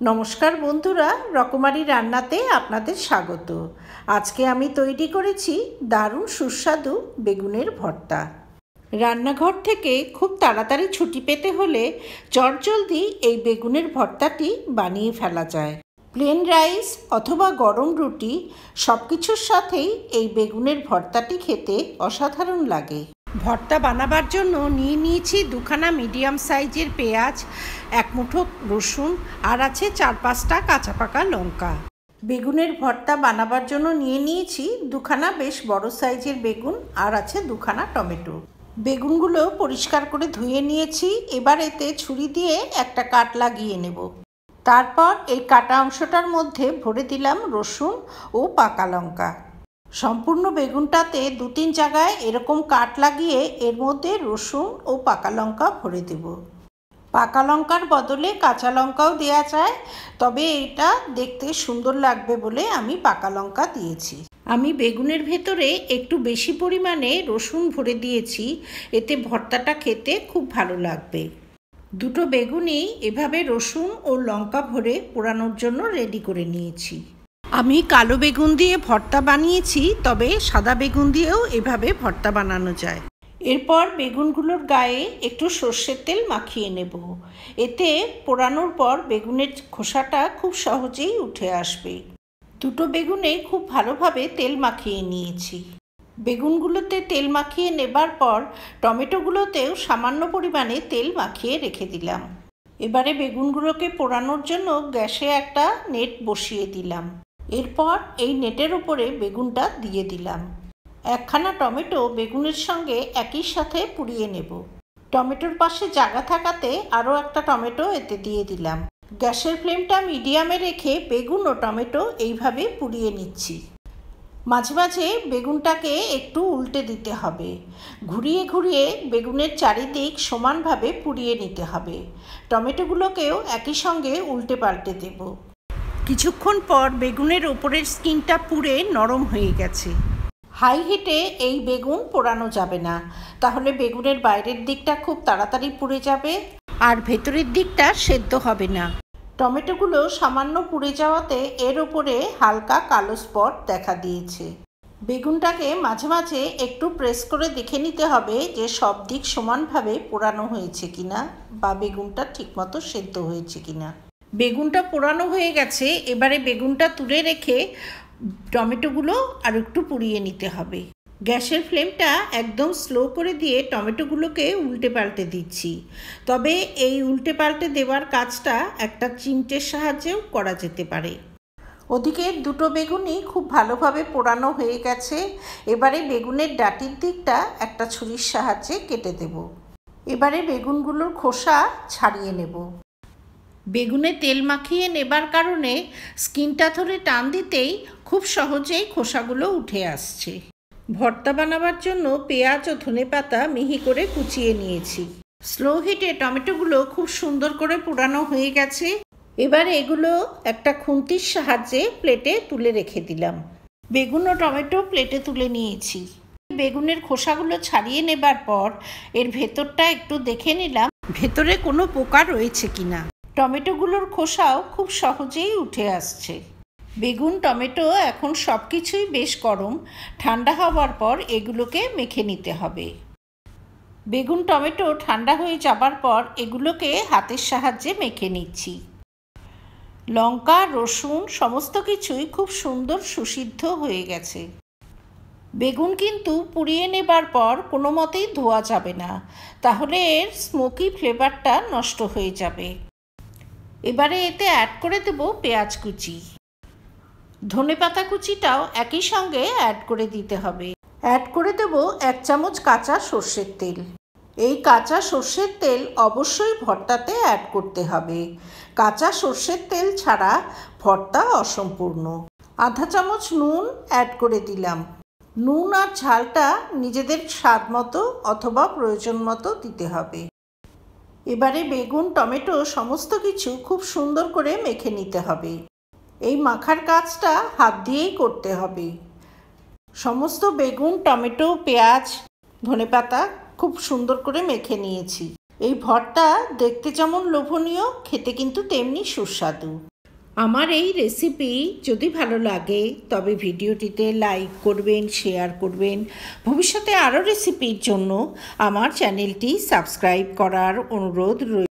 নমস্কার বন্ধুরা, রকমারি রান্নাতে আপনাদের স্বাগত। আজকে আমি তৈরি করেছি দারুণ সুস্বাদু বেগুনের ভর্তা। রান্নাঘর থেকে খুব তাড়াতাড়ি ছুটি পেতে হলে চটজলদি এই বেগুনের ভর্তাটি বানিয়ে ফেলা যায়। প্লেন রাইস অথবা গরম রুটি সব কিছুর সাথেই এই বেগুনের ভর্তাটি খেতে অসাধারণ লাগে। ভর্তা বানাবার জন্য নিয়েছি দুখানা মিডিয়াম সাইজের পেঁয়াজ, এক মুঠো রসুন আর আছে 4-5টা কাঁচা পাকা লঙ্কা। বেগুনের ভর্তা বানাবার জন্য নিয়েছি দুখানা বেশ বড় সাইজের বেগুন আর আছে দুখানা টমেটো। বেগুনগুলো পরিষ্কার করে ধুয়ে নিয়েছি। এবার এতে ছুরি দিয়ে একটা কাট লাগিয়ে নেব। তারপর এই কাটা অংশটার মধ্যে ভরে দিলাম রসুন ও পাকা লঙ্কা। সম্পূর্ণ বেগুনটাতে 2-3 জায়গায় এরকম কাট লাগিয়ে এর মধ্যে রসুন ও পাকা লঙ্কা ভরে দেব। পাকা লঙ্কার বদলে কাঁচা লঙ্কাও দেওয়া যায়, তবে এটা দেখতে সুন্দর লাগবে বলে আমি পাকা লঙ্কা দিয়েছি। আমি বেগুনের ভেতরে একটু বেশি পরিমাণে রসুন ভরে দিয়েছি, এতে ভর্তাটা খেতে খুব ভালো লাগবে। দুটো বেগুনই এভাবে রসুন ও লঙ্কা ভরে পোড়ানোর জন্য রেডি করে নিয়েছি। আমি কালো বেগুন দিয়ে ভর্তা বানিয়েছি, তবে সাদা বেগুন দিয়েও এভাবে ভর্তা বানানো যায়। এরপর বেগুনগুলোর গায়ে একটু সর্ষের তেল মাখিয়ে নেব। এতে পোড়ানোর পর বেগুনের খোসাটা খুব সহজেই উঠে আসবে। দুটো বেগুনে খুব ভালোভাবে তেল মাখিয়ে নিয়েছি। বেগুনগুলোতে তেল মাখিয়ে নেবার পর টমেটোগুলোতেও সামান্য পরিমাণে তেল মাখিয়ে রেখে দিলাম। এবারে বেগুনগুলোকে পোড়ানোর জন্য গ্যাসে একটা নেট বসিয়ে দিলাম। এরপর এই নেটের উপরে বেগুনটা দিয়ে দিলাম। একখানা টমেটো বেগুনের সঙ্গে একই সাথে পুড়িয়ে নেব। টমেটোর পাশে জায়গা থাকাতে আরও একটা টমেটো এতে দিয়ে দিলাম। গ্যাসের ফ্লেমটা মিডিয়ামে রেখে বেগুন ও টমেটো এইভাবে পুড়িয়ে নিচ্ছি। মাঝে মাঝে বেগুনটাকে একটু উল্টে দিতে হবে। ঘুরিয়ে ঘুরিয়ে বেগুনের চারিদিক সমানভাবে পুড়িয়ে নিতে হবে। টমেটোগুলোকেও একই সঙ্গে উল্টে পাল্টে দেব। কিছুক্ষণ পর বেগুনের ওপরের স্কিনটা পুড়ে নরম হয়ে গেছে। হাই হিটে এই বেগুন পোড়ানো যাবে না, তাহলে বেগুনের বাইরের দিকটা খুব তাড়াতাড়ি পুড়ে যাবে আর ভেতরের দিকটা সেদ্ধ হবে না। টমেটোগুলো সামান্য পুড়ে যাওয়াতে এর ওপরে হালকা কালো স্পট দেখা দিয়েছে। বেগুনটাকে মাঝে মাঝে একটু প্রেস করে দেখে নিতে হবে যে সব দিক সমানভাবে পোড়ানো হয়েছে কিনা বা বেগুনটা ঠিকমতো সেদ্ধ হয়েছে কিনা। বেগুনটা পোড়ানো হয়ে গেছে। এবারে বেগুনটা তুলে রেখে টমেটোগুলো আর একটু পুড়িয়ে নিতে হবে। গ্যাসের ফ্লেমটা একদম স্লো করে দিয়ে টমেটোগুলোকে উল্টে পাল্টে দিচ্ছি। তবে এই উল্টে পাল্টে দেওয়ার কাজটা একটা চিমটের সাহায্যেও করা যেতে পারে। ওদিকে দুটো বেগুনই খুব ভালোভাবে পোড়ানো হয়ে গেছে। এবারে বেগুনের ডাটির দিকটা একটা ছুরির সাহায্যে কেটে দেব। এবারে বেগুনগুলোর খোসা ছাড়িয়ে নেব। বেগুনে তেল মাখিয়ে নেবার কারণে স্কিনটা ধরে টান দিতেই খুব সহজেই খোসাগুলো উঠে আসছে। ভর্তা বানাবার জন্য পেঁয়াজ ও ধনেপাতা মিহি করে কুচিয়ে নিয়েছি। স্লো হিটে টমেটোগুলো খুব সুন্দর করে পোড়ানো হয়ে গেছে। এবারে এগুলো একটা খুন্তির সাহায্যে প্লেটে তুলে রেখে দিলাম। বেগুন ও টমেটো প্লেটে তুলে নিয়েছি। বেগুনের খোসাগুলো ছাড়িয়ে নেবার পর এর ভেতরটা একটু দেখে নিলাম ভেতরে কোনো পোকা রয়েছে কিনা। টমেটোগুলোর খোসাও খুব সহজেই উঠে আসছে। বেগুন টমেটো এখন সব কিছুই বেশ গরম। ঠান্ডা হওয়ার পর এগুলোকে মেখে নিতে হবে। বেগুন টমেটো ঠান্ডা হয়ে যাবার পর এগুলোকে হাতের সাহায্যে মেখে নিচ্ছি। লঙ্কা রসুন সমস্ত কিছুই খুব সুন্দর সুসিদ্ধ হয়ে গেছে। বেগুন কিন্তু পুড়িয়ে নেবার পর কোনো মতেই ধোয়া যাবে না, তাহলে এর স্মোকি ফ্লেভারটা নষ্ট হয়ে যাবে। এবারে এতে অ্যাড করে দেব পেঁয়াজ কুচি। ধনেপাতা কুচিটাও একই সঙ্গে অ্যাড করে দিতে হবে। অ্যাড করে দেব 1 চামচ কাঁচা সর্ষের তেল। এই কাঁচা সর্ষের তেল অবশ্যই ভর্তাতে অ্যাড করতে হবে। কাঁচা সর্ষের তেল ছাড়া ভর্তা অসম্পূর্ণ। আধা চামচ নুন অ্যাড করে দিলাম। নুন আর ঝালটা নিজেদের স্বাদ মতো অথবা প্রয়োজন মতো দিতে হবে। এবারে বেগুন টমেটো সমস্ত কিছু খুব সুন্দর করে মেখে নিতে হবে। এই মাখার কাজটা হাত দিয়েই করতে হবে। সমস্ত বেগুন টমেটো পেঁয়াজ ধনেপাতা খুব সুন্দর করে মেখে নিয়েছি। এই ভর্তা দেখতে যেমন লোভনীয়, খেতে কিন্তু তেমনি সুস্বাদু। আমার এই রেসিপি যদি ভালো লাগে তবে ভিডিওটিতে লাইক করবেন, শেয়ার করবেন। ভবিষ্যতে আরও রেসিপির জন্য আমার চ্যানেলটি সাবস্ক্রাইব করার অনুরোধ রইল।